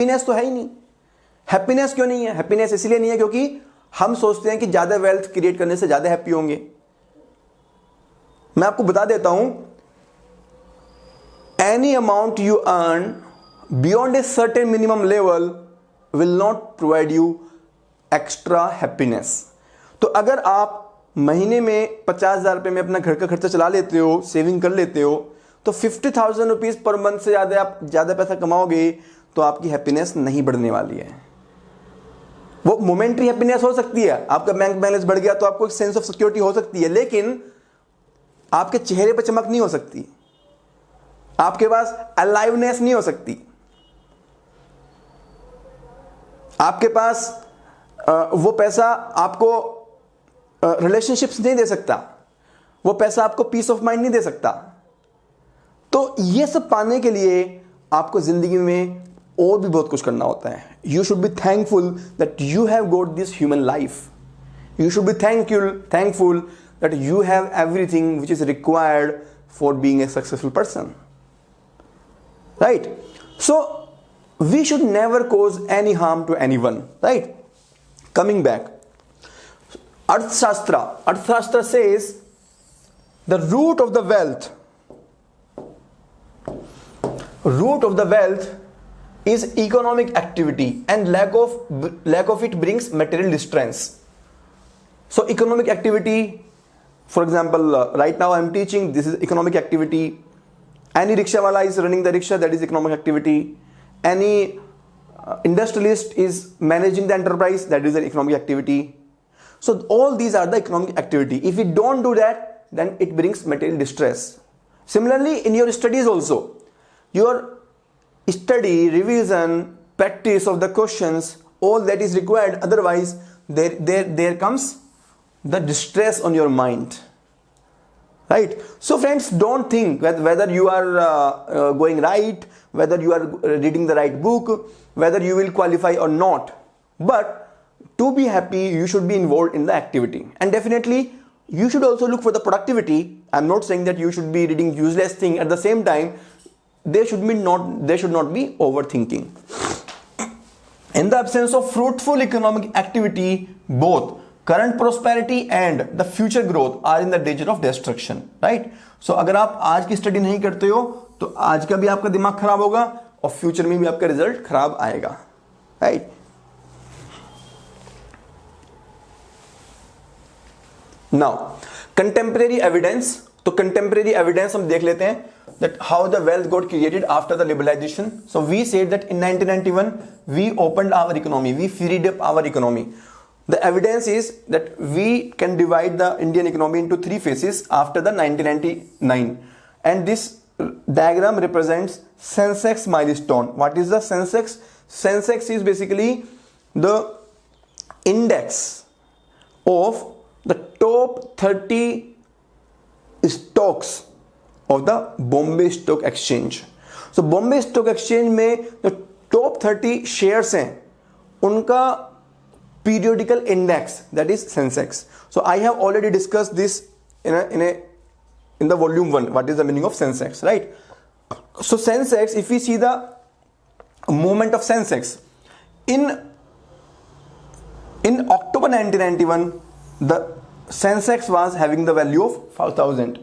Happiness तो है ही नहीं। हैप्पीनेस क्यों नहीं है? हैप्पीनेस इसलिए नहीं है क्योंकि हम सोचते हैं कि ज्यादा वेल्थ क्रिएट करने से ज्यादा हैप्पी होंगे। मैं आपको बता देता हूं, any amount you earn beyond a certain minimum level will not provide you extra happiness. तो अगर आप महीने में 50,000 रुपये में अपना घर का खर्चा चला लेते हो, सेविंग कर लेते हो, तो 50,000 रुपीज पर मंथ से ज्यादा आप ज्यादा पैसा कमाओगे तो आपकी हैप्पीनेस नहीं बढ़ने वाली है। वो मोमेंट्री हैप्पीनेस हो सकती है, आपका बैंक बैलेंस बढ़ गया तो आपको एक सेंस ऑफ सिक्योरिटी हो सकती है, लेकिन आपके चेहरे पर चमक नहीं हो सकती, आपके पास अलाइवनेस नहीं हो सकती, आपके पास वो पैसा आपको रिलेशनशिप्स नहीं दे सकता, वो पैसा आपको पीस ऑफ माइंड नहीं दे सकता। तो ये सब पाने के लिए आपको जिंदगी में और भी बहुत कुछ करना होता है। You should be thankful that you have got this human life. You should be thankful that you have everything which is required for being a successful person, right? So we should never cause any harm to anyone, right? Coming back, Arthashastra says the root of the wealth is economic activity, and lack of it brings material distress. So economic activity, for example, right now I am teaching, this is economic activity. Any rickshaw wala is running the rickshaw, that is economic activity. Any industrialist is managing the enterprise, that is an economic activity. So all these are the economic activity. If we don't do that, then it brings material distress. Similarly, in your studies also, your study, revision, practice of the questions, all that is required. Otherwise, there comes the distress on your mind, right? So friends, don't think whether you are going right, whether you are reading the right book, whether you will qualify or not. But to be happy, you should be involved in the activity, and definitely you should also look for the productivity. I'm not saying that you should be reading useless thing. At the same time, there should not be overthinking. In the absence of fruitful economic activity, both current prosperity and the future growth are in the danger of destruction, right? So अगर आप आज की study नहीं करते हो तो आज का भी आपका दिमाग खराब होगा और फ्यूचर में भी आपका रिजल्ट खराब आएगा, राइट? नाउ कंटेम्परेरी एविडेंस, तो कंटेम्परेरी एविडेंस हम देख लेते हैं that how the wealth got created after the liberalization. So we said that in 1991 we opened our economy, we freed up our economy. The evidence is that we can divide the Indian economy into three phases after the 1999, and this diagram represents Sensex milestone. What is the Sensex? Sensex is basically the index of the top 30 stocks of the Bombay Stock Exchange. So Bombay Stock Exchange में जो top 30 shares हैं उनका periodical index, that is Sensex. So I have already discussed this in the volume 1. What is the meaning of Sensex, right? So Sensex, if we see the movement of Sensex in October 1991, the Sensex was having the value of 5,000.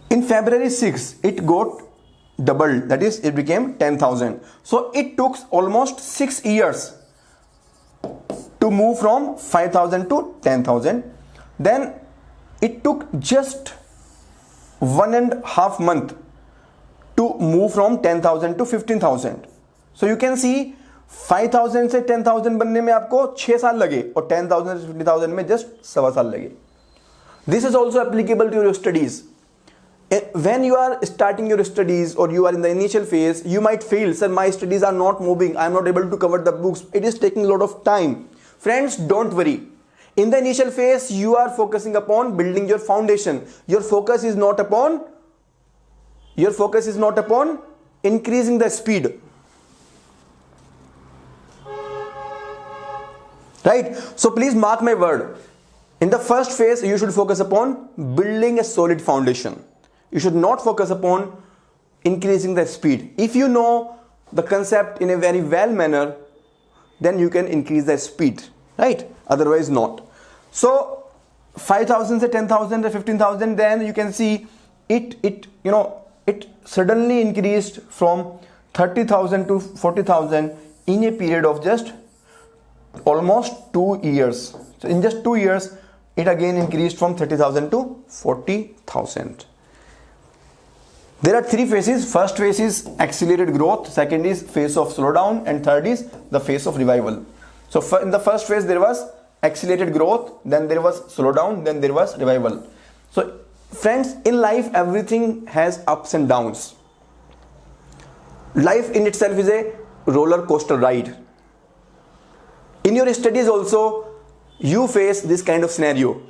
In February 6, it got doubled, that is it became 10,000. So it took almost 6 years to move from 5,000 to 10,000. Then it took just 1.5 months to move from 10,000 to 15,000. So you can see 5,000 से 10,000 बनने में आपको 6 साल लगे और 10,000 से 50,000 में just 1.25 साल लगे. This is also applicable to your studies. When you are starting your studies or you are in the initial phase, you might feel, sir, my studies are not moving, I am not able to cover the books, it is taking a lot of time. Friends, don't worry. In the initial phase, you are focusing upon building your foundation. Your focus is not upon increasing the speed. Right? So please mark my word. In the first phase, you should focus upon building a solid foundation. You should not focus upon increasing the speed. If you know the concept in a very well manner, then you can increase the speed, right? Otherwise not. So 5,000 to 10,000 to 15,000, then you can see it suddenly increased from 30,000 to 40,000 in a period of just almost 2 years. So in just 2 years, it again increased from 30,000 to 40,000. There are three phases. First phase is accelerated growth, second is phase of slowdown, and third is the phase of revival. So in the first phase there was accelerated growth, then there was slowdown, then there was revival. So friends, in life everything has ups and downs. Life in itself is a roller coaster ride. In your studies also you face this kind of scenario.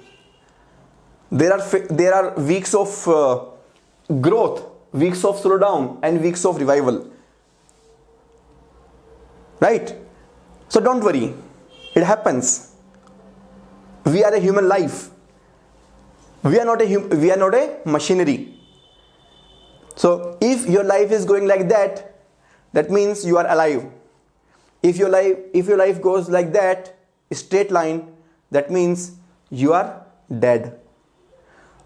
There are weeks of growth, weeks of slowdown, and weeks of revival, right? So don't worry, it happens. We are a human life. We are not a machinery. So if your life is going like that, that means you are alive. If your life goes like that, straight line, that means you are dead.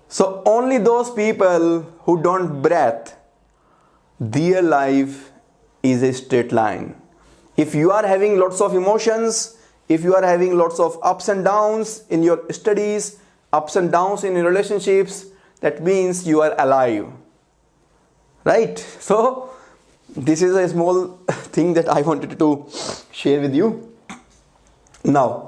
So only those people who don't breathe, their life is a straight line. If you are having lots of emotions, if you are having lots of ups and downs in your studies, ups and downs in your relationships, that means you are alive, right? So this is a small thing that I wanted to share with you. Now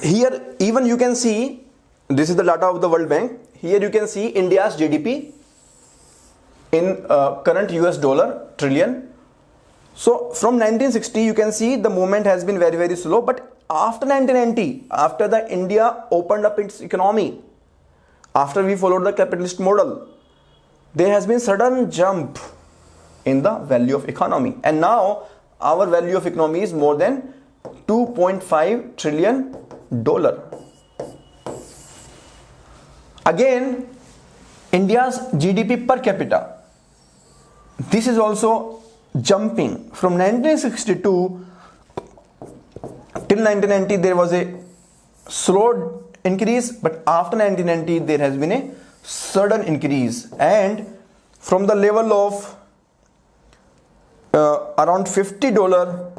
here even you can see, this is the data of the World Bank. Here you can see India's GDP in current US dollar trillion. So from 1960 you can see the movement has been very, very slow, but after 1990, after the India opened up its economy, after we followed the capitalist model, there has been sudden jump in the value of economy, and now our value of economy is more than 2.5 trillion dollar. Again, India's GDP per capita, this is also jumping. From 1962 till 1990 there was a slow increase, but after 1990 there has been a sudden increase, and from the level of around $50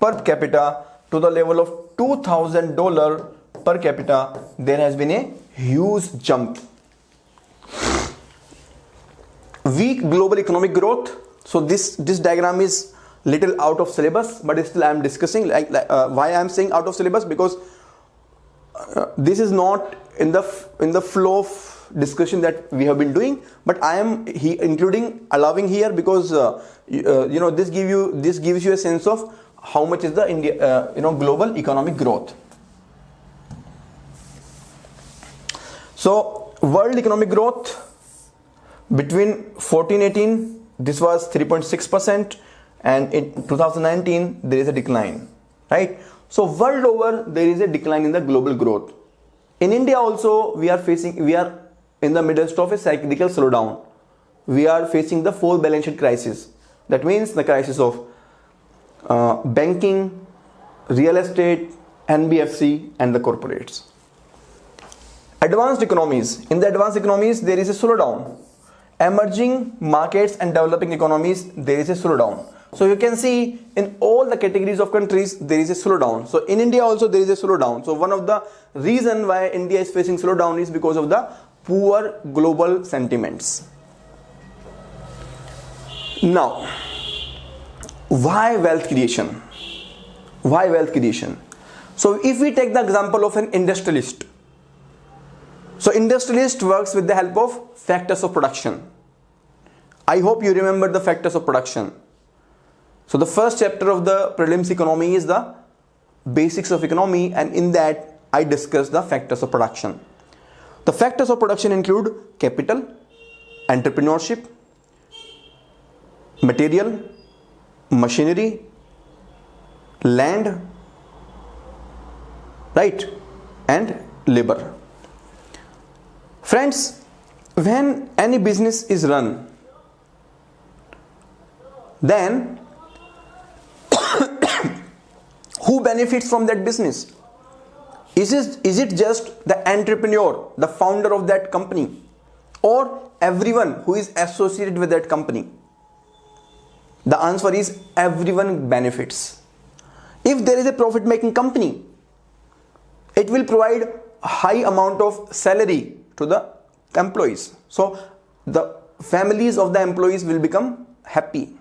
per capita to the level of $2,000 per capita, there has been a huge jump. Weak global economic growth. So this diagram is little out of syllabus, but still I am discussing why I am saying out of syllabus, because this is not in the flow of discussion that we have been doing, but I am allowing here because this gives you a sense of how much is the India global economic growth. So world economic growth between 14-18, this was 3.6%, and in 2019 there is a decline, right? So world over there is a decline in the global growth. In India also we are in the midst of a cyclical slowdown. We are facing the full balance sheet crisis. That means the crisis of banking, real estate, NBFC, and the corporates. Advanced economies. In the advanced economies there is a slowdown. Emerging markets and developing economies, there is a slowdown. So you can see in all the categories of countries there is a slowdown. So in India also there is a slowdown. So one of the reason why India is facing slowdown is because of the poor global sentiments. Now, why wealth creation? Why wealth creation? So if we take the example of an industrialist. So industrialist works with the help of factors of production. I hope you remember the factors of production. So the first chapter of the prelims economy is the basics of economy, and in that I discussed the factors of production. The factors of production include capital, entrepreneurship, material, machinery, land, right, and labor. Friends, when any business is run, then who benefits from that business? Is it just the entrepreneur, the founder of that company, or everyone who is associated with that company? The answer is everyone benefits. If there is a profit making company, it will provide a high amount of salary to the employees. So the families of the employees will become happy.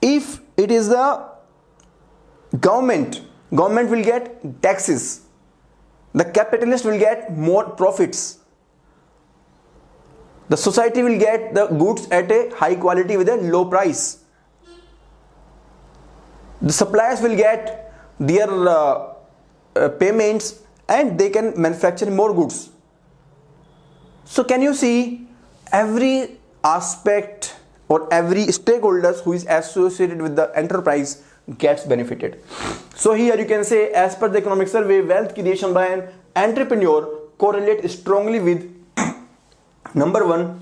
If it is the government will get taxes. The capitalist will get more profits. The society will get the goods at a high quality with a low price. The suppliers will get their payments and they can manufacture more goods. So can you see, every aspect or every stakeholders who is associated with the enterprise gets benefited. So here you can say, as per the economic survey, wealth creation by an entrepreneur correlates strongly with number 1,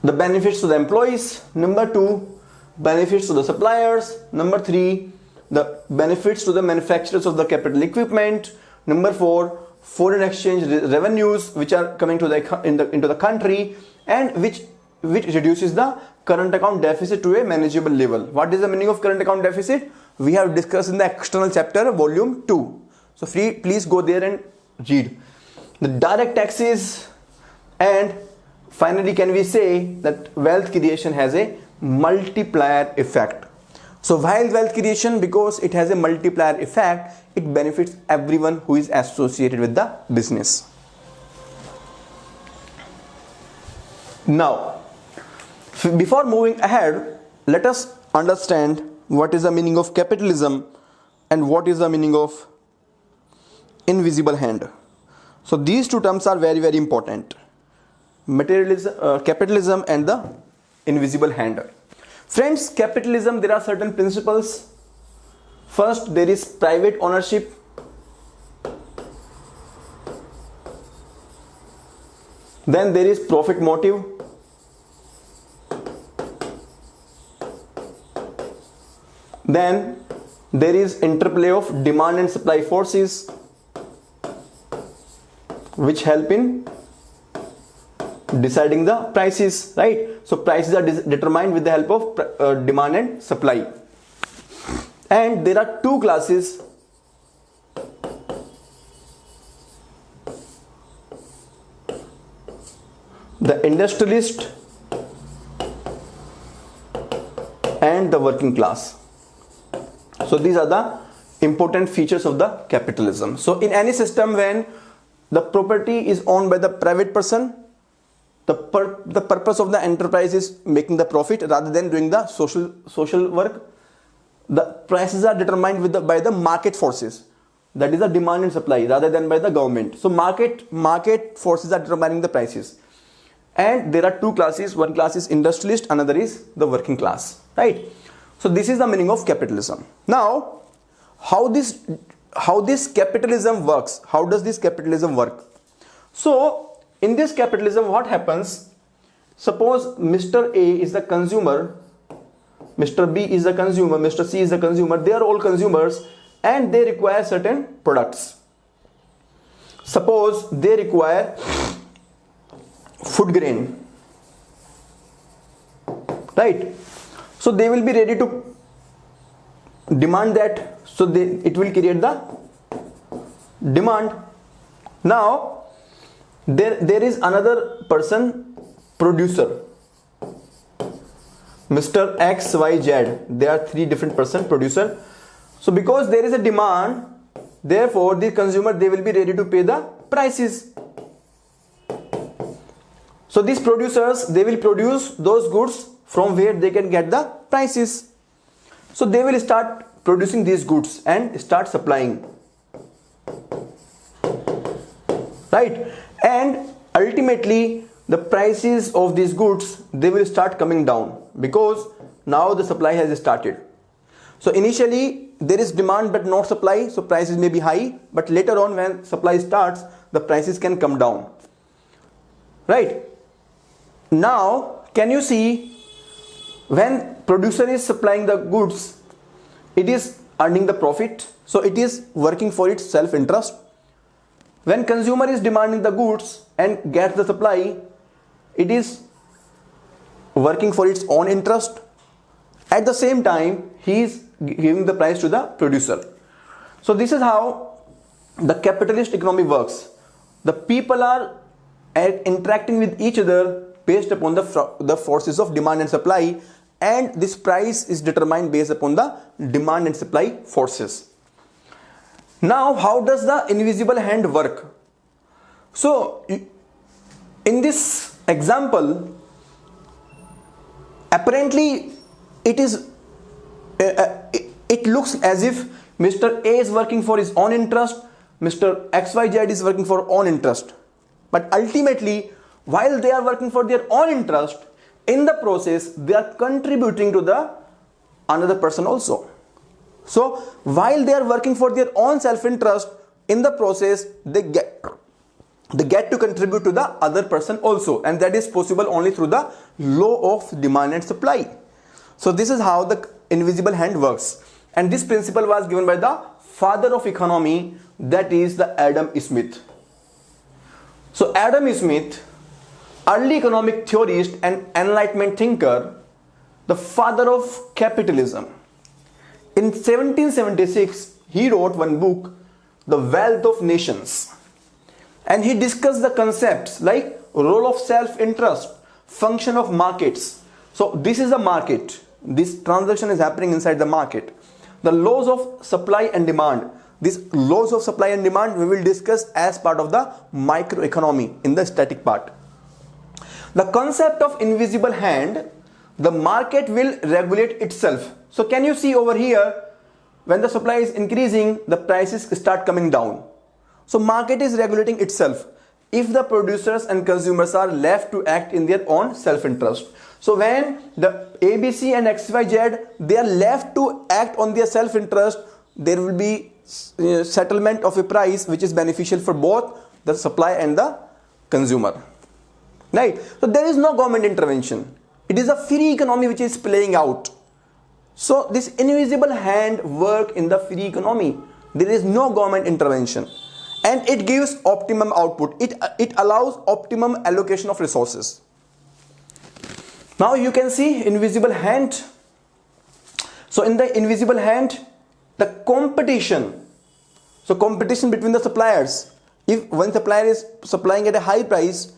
the benefits to the employees, number 2, benefits to the suppliers, number 3, the benefits to the manufacturers of the capital equipment, number 4, foreign exchange revenues which are coming to into the country, and which reduces the current account deficit to a manageable level. What is the meaning of current account deficit? We have discussed in the external chapter, volume 2. So please go there and read. The direct taxes, and finally can we say that wealth creation has a multiplier effect. So while wealth creation, because it has a multiplier effect, it benefits everyone who is associated with the business. Now, before moving ahead, let us understand what is the meaning of capitalism and what is the meaning of invisible hand. So these two terms are very, very important. Materialism, capitalism and the invisible hand. Friends, capitalism, there are certain principles. First, there is private ownership. Then there is profit motive. Then there is interplay of demand and supply forces which help in deciding the prices, right? So prices are determined with the help of demand and supply. And there are two classes. The industrialist and the working class. So these are the important features of the capitalism. So in any system, when the property is owned by the private person, the purpose of the enterprise is making the profit rather than doing the social work. The prices are determined by the market forces, that is the demand and supply, rather than by the government. So market forces are determining the prices. And there are two classes. One class is industrialist, another is the working class, right? So this is the meaning of capitalism. Now, how this capitalism works? How does this capitalism work? So in this capitalism, what happens? Suppose Mr. A is the consumer, Mr. B is the consumer, Mr. C is the consumer. They are all consumers and they require certain products. Suppose they require food grain, right? So they will be ready to demand that. So it will create the demand. Now there is another person, producer, Mr. X, Y, Z. There are three different person, producer. So because there is a demand, therefore the consumer, they will be ready to pay the prices. So these producers, they will produce those goods from where they can get the prices. So they will start producing these goods and start supplying, right? And ultimately the prices of these goods, they will start coming down because now the supply has started. So initially there is demand but not supply, so prices may be high, but later on when supply starts, the prices can come down, right? Now can you see When producer is supplying the goods, it is earning the profit, so it is working for its self-interest. When consumer is demanding the goods and gets the supply, it is working for its own interest. At the same time, he is giving the price to the producer. So this is how the capitalist economy works. The people are interacting with each other based upon the forces of demand and supply, and this price is determined based upon the demand and supply forces. Now, how does the invisible hand work? So, in this example, apparently it looks as if Mr. A is working for his own interest, Mr. XYZ is working for own interest. But ultimately, while they are working for their own interest, in the process, they are contributing to the another person also. So, while they are working for their own self-interest, in the process, they get to contribute to the other person also, and that is possible only through the law of demand and supply. So, this is how the invisible hand works, and this principle was given by the father of economy, that is the Adam Smith. So, Adam Smith, early economic theorist and enlightenment thinker, the father of capitalism. In 1776, he wrote one book, The Wealth of Nations, and he discussed the concepts like role of self-interest, function of markets. So this is the market. This transaction is happening inside the market. The laws of supply and demand. These laws of supply and demand we will discuss as part of the microeconomy in the static part. The concept of invisible hand, the market will regulate itself. So can you see over here, when the supply is increasing, the prices start coming down. So market is regulating itself if the producers and consumers are left to act in their own self-interest. So when the ABC and XYZ, they are left to act on their self-interest, there will be settlement of a price which is beneficial for both the supply and the consumer. Right? So there is no government intervention. It is a free economy which is playing out. So this invisible hand work in the free economy. There is no government intervention. And it gives optimum output. It allows optimum allocation of resources. Now you can see invisible hand. So in the invisible hand, the competition. So competition between the suppliers. If one supplier is supplying at a high price,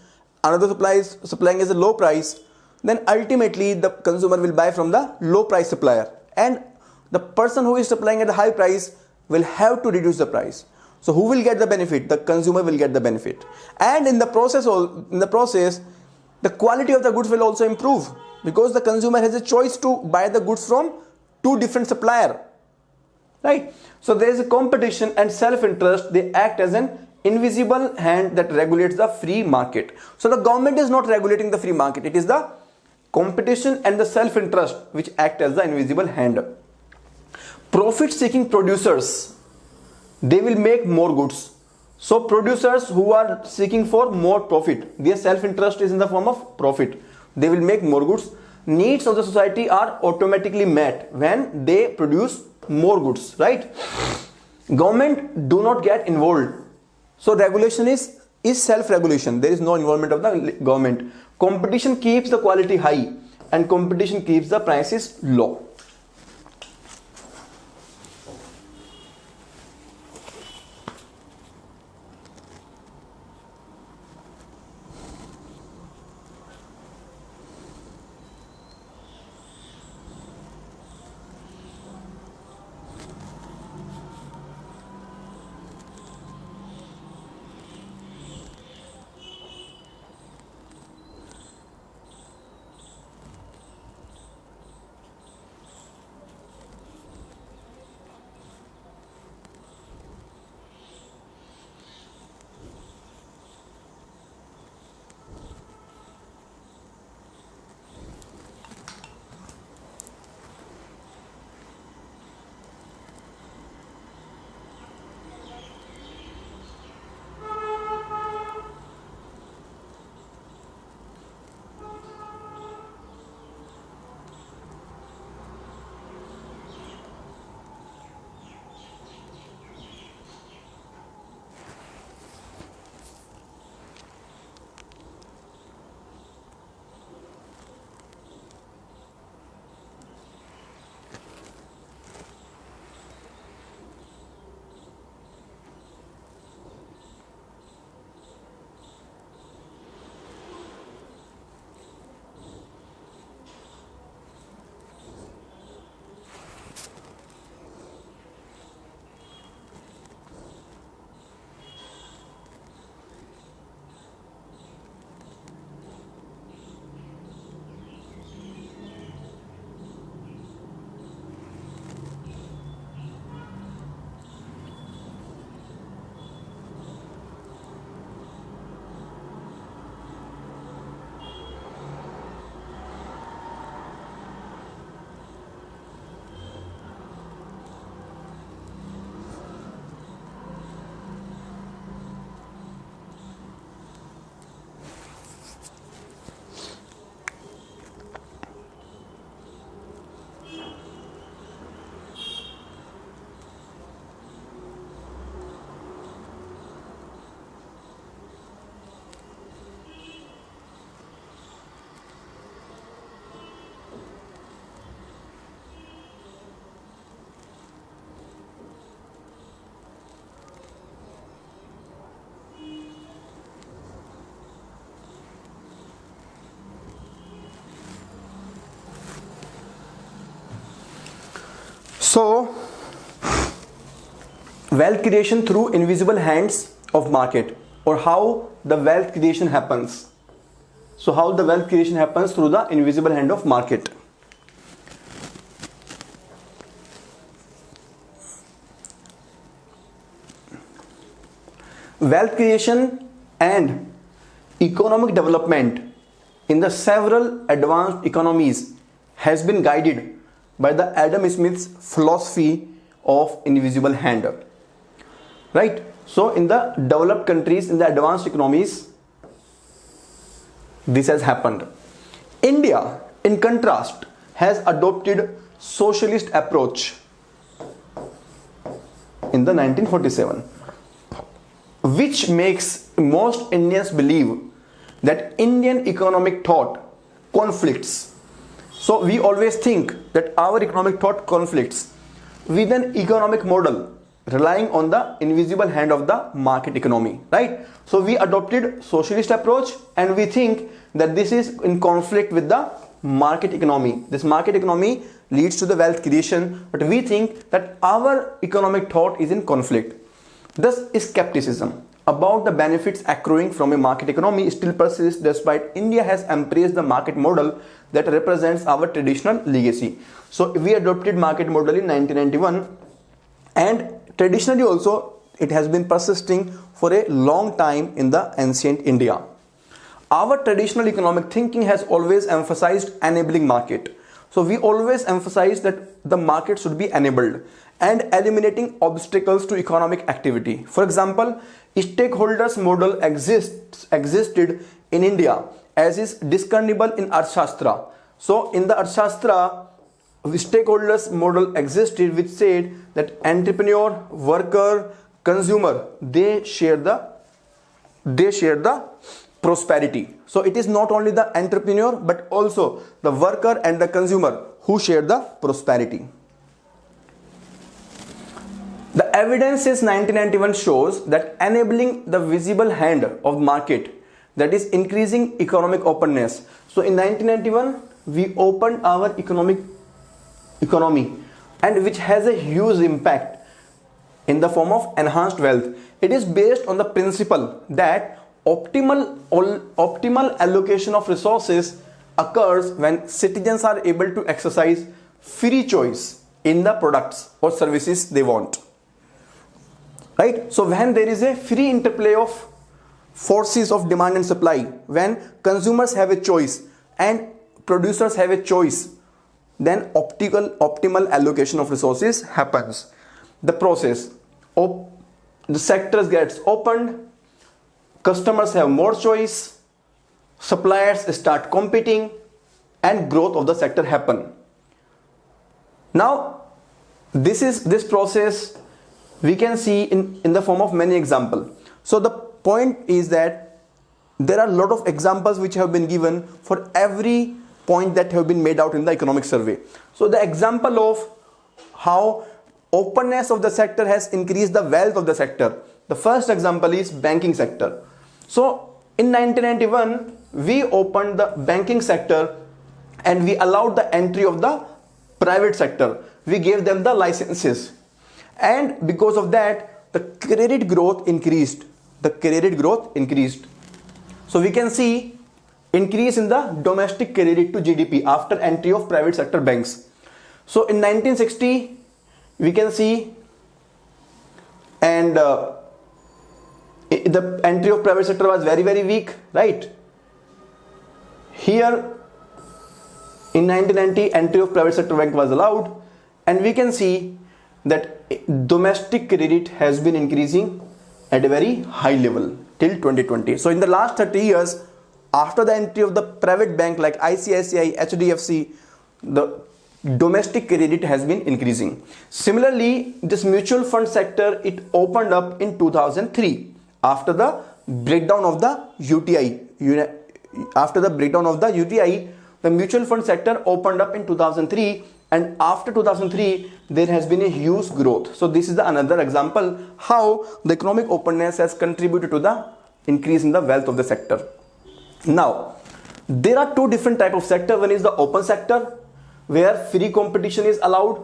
another supplier is supplying at a low price, then ultimately the consumer will buy from the low price supplier, and the person who is supplying at a high price will have to reduce the price. So who will get the benefit? The consumer will get the benefit, and in the process the quality of the goods will also improve, because the consumer has a choice to buy the goods from two different suppliers, right? So there is a competition and self-interest. They act as an invisible hand that regulates the free market. So the government is not regulating the free market. It is the competition and the self-interest which act as the invisible hand. Profit-seeking producers, they will make more goods. So producers who are seeking for more profit, their self-interest is in the form of profit. They will make more goods. Needs of the society are automatically met when they produce more goods, right? Government do not get involved. So regulation is self-regulation. There is no involvement of the government. Competition keeps the quality high and competition keeps the prices low. So wealth creation through invisible hands of market, or how the wealth creation happens. So how the wealth creation happens through the invisible hand of market. Wealth creation and economic development in the several advanced economies has been guided by the Adam Smith's philosophy of invisible hand. Right? So in the developed countries, in the advanced economies, this has happened. India, in contrast, has adopted socialist approach in the 1947, which makes most Indians believe that Indian economic thought conflicts. So we always think that our economic thought conflicts with an economic model relying on the invisible hand of the market economy, right? So we adopted socialist approach and we think that this is in conflict with the market economy. This market economy leads to the wealth creation, but we think that our economic thought is in conflict. Thus, skepticism about the benefits accruing from a market economy still persists despite India has embraced the market model that represents our traditional legacy. So we adopted market model in 1991, and traditionally also it has been persisting for a long time in the ancient India. Our traditional economic thinking has always emphasized enabling market. So we always emphasize that the market should be enabled and eliminating obstacles to economic activity. For example, stakeholders model existed in India as is discernible in Arthashastra. So in the Arthashastra, stakeholders model existed, which said that entrepreneur, worker, consumer, they share the prosperity. So it is not only the entrepreneur but also the worker and the consumer who share the prosperity. The evidence since 1991 shows that enabling the visible hand of market, that is increasing economic openness. So in 1991 we opened our economy, and which has a huge impact in the form of enhanced wealth. It is based on the principle that optimal allocation of resources occurs when citizens are able to exercise free choice in the products or services they want. Right? So when there is a free interplay of forces of demand and supply, when consumers have a choice and producers have a choice, then optimal allocation of resources happens. The process of the sectors gets opened, customers have more choice, suppliers start competing, and growth of the sector happen. Now this process we can see in the form of many examples. So the point is that there are a lot of examples which have been given for every point that have been made out in the economic survey. So the example of how openness of the sector has increased the wealth of the sector. The first example is banking sector. So in 1991 we opened the banking sector and we allowed the entry of the private sector. We gave them the licenses, and because of that the credit growth increased. So we can see increase in the domestic credit to GDP after entry of private sector banks. So in 1960 we can see, and the entry of private sector was very weak, right? Here in 1990 entry of private sector bank was allowed, and we can see that domestic credit has been increasing at a very high level till 2020. So in the last 30 years, after the entry of the private bank like ICICI, HDFC, the domestic credit has been increasing. Similarly, this mutual fund sector, it opened up in 2003 after the breakdown of the UTI. After the breakdown of the UTI, the mutual fund sector opened up in 2003, and after 2003 there has been a huge growth. So this is the another example how the economic openness has contributed to the increase in the wealth of the sector. Now there are two different type of sector. One is the open sector where free competition is allowed,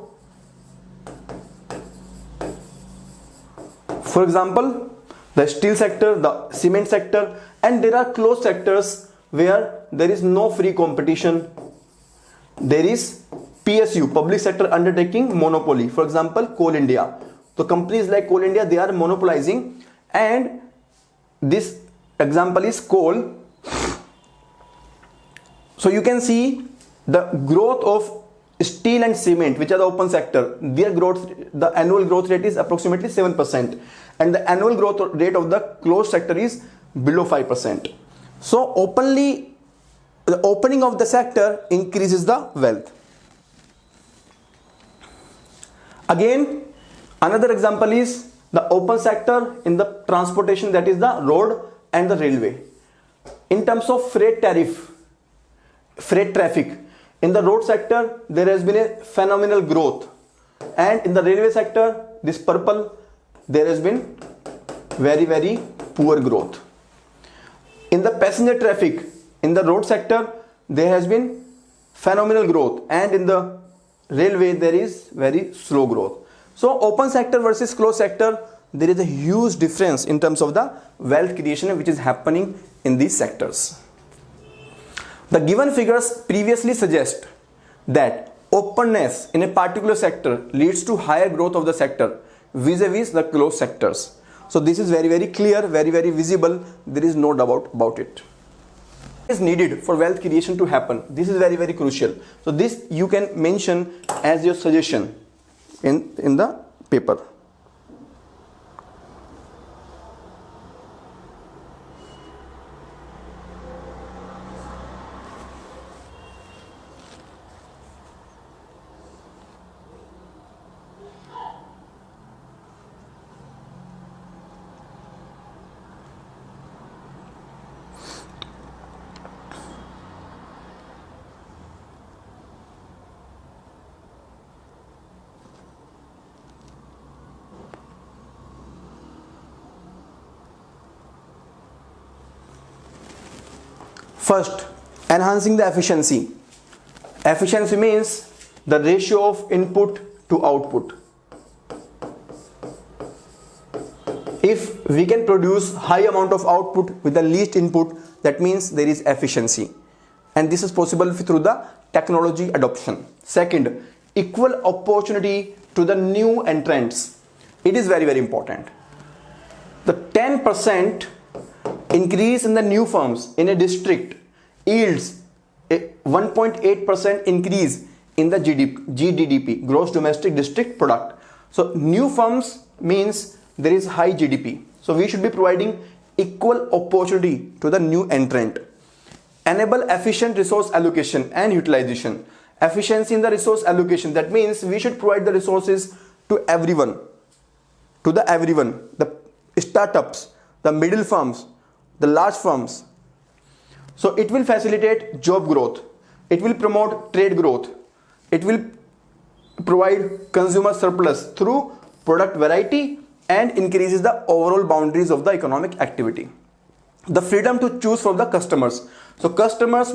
For example, the steel sector, the cement sector, and there are closed sectors where there is no free competition. There is PSU, public sector undertaking monopoly. For example, Coal India. So companies like Coal India, they are monopolizing, and this example is coal. So you can see the growth of steel and cement, which are the open sector, their growth, the annual growth rate is approximately 7%, and the annual growth rate of the closed sector is below 5%. So the opening of the sector increases the wealth. Again, another example is the open sector in the transportation, that is the road and the railway. In terms of freight traffic, in the road sector there has been a phenomenal growth, and in the railway sector, this purple, there has been very poor growth. In the passenger traffic, in the road sector there has been phenomenal growth, and in the railway there is very slow growth. So open sector versus closed sector, there is a huge difference in terms of the wealth creation which is happening in these sectors. The given figures previously suggest that openness in a particular sector leads to higher growth of the sector vis-a-vis the closed sectors. So this is very clear, very visible. There is no doubt about it. Is needed for wealth creation to happen. This is very crucial. So this you can mention as your suggestion in the paper. First, enhancing the efficiency. Efficiency means the ratio of input to output. If we can produce high amount of output with the least input, that means there is efficiency, and this is possible through the technology adoption. Second, equal opportunity to the new entrants. It is very important. The 10% increase in the new firms in a district yields a 1.8% increase in the GDP, gross domestic district product. So new firms means there is high GDP. So we should be providing equal opportunity to the new entrant. Enable efficient resource allocation and utilization. Efficiency in the resource allocation, that means we should provide the resources to everyone, the startups, the middle firms, the large firms. So it will facilitate job growth, it will promote trade growth, it will provide consumer surplus through product variety, and increases the overall boundaries of the economic activity. The freedom to choose for the customers. So customers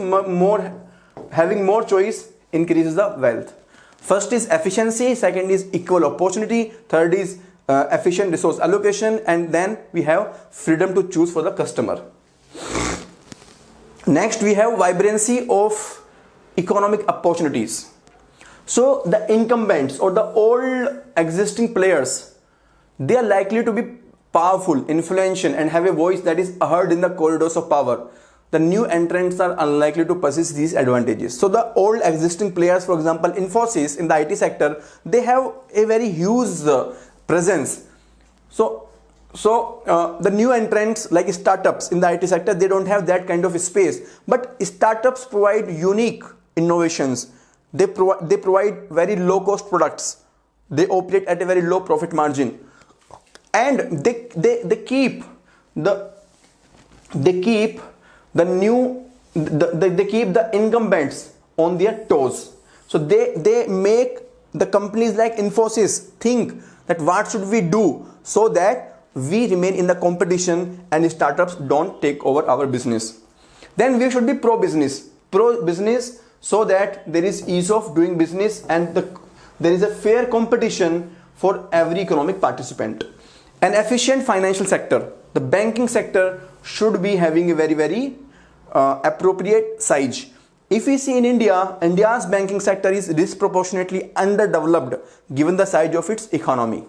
having more choice increases the wealth. First is efficiency, second is equal opportunity, third is efficient resource allocation, and then we have freedom to choose for the customer. Next we have vibrancy of economic opportunities. So the incumbents or the old existing players, they are likely to be powerful, influential, and have a voice that is heard in the corridors of power. The new entrants are unlikely to possess these advantages. So the old existing players, for example Infosys in the IT sector, they have a very huge presence. So the new entrants like startups in the IT sector, they don't have that kind of space. But startups provide unique innovations. They provide very low cost products. They operate at a very low profit margin, and they keep the incumbents on their toes. So they make the companies like Infosys think that what should we do so that we remain in the competition and startups don't take over our business. Then we should be pro business so that there is ease of doing business and there is a fair competition for every economic participant. An efficient financial sector. The banking sector should be having a very appropriate size. If we see in India, India's banking sector is disproportionately underdeveloped given the size of its economy.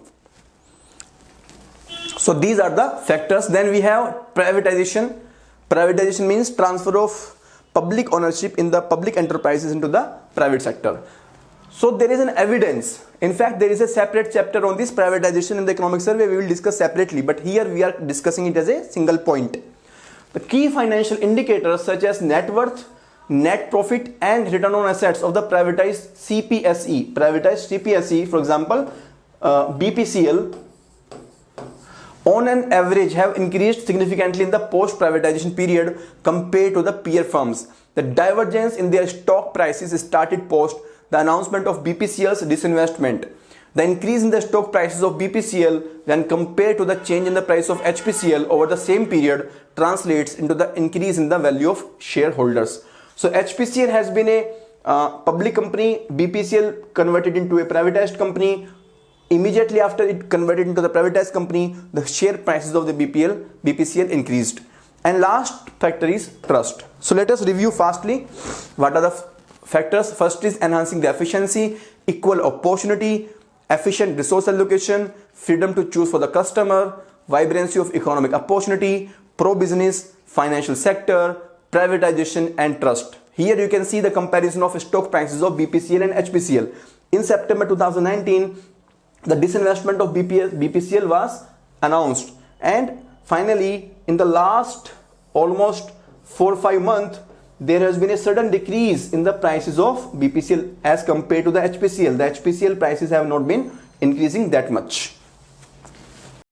So these are the factors. Then we have privatization. Privatization means transfer of public ownership in the public enterprises into the private sector. So there is an evidence. In fact, there is a separate chapter on this privatization in the economic survey. We will discuss separately, but here we are discussing it as a single point. The key financial indicators such as net worth, net profit and return on assets of the privatized CPSE, for example, BPCL, on an average have increased significantly in the post-privatization period compared to the peer firms. The divergence in their stock prices started post the announcement of BPCL's disinvestment. The increase in the stock prices of BPCL when compared to the change in the price of HPCL over the same period translates into the increase in the value of shareholders. So HPCL has been a public company, BPCL converted into a privatized company. Immediately after it converted into the privatized company, the share prices of the BPCL increased. And last factor is trust. So let us review fastly what are the factors. First is enhancing the efficiency, equal opportunity, efficient resource allocation, freedom to choose for the customer, vibrancy of economic opportunity, pro-business, financial sector, privatization and trust. Here you can see the comparison of stock prices of BPCL and HPCL. In September 2019, the disinvestment of BPCL was announced, and finally in the last almost 4 or 5 months there has been a sudden decrease in the prices of BPCL as compared to the HPCL. The HPCL prices have not been increasing that much.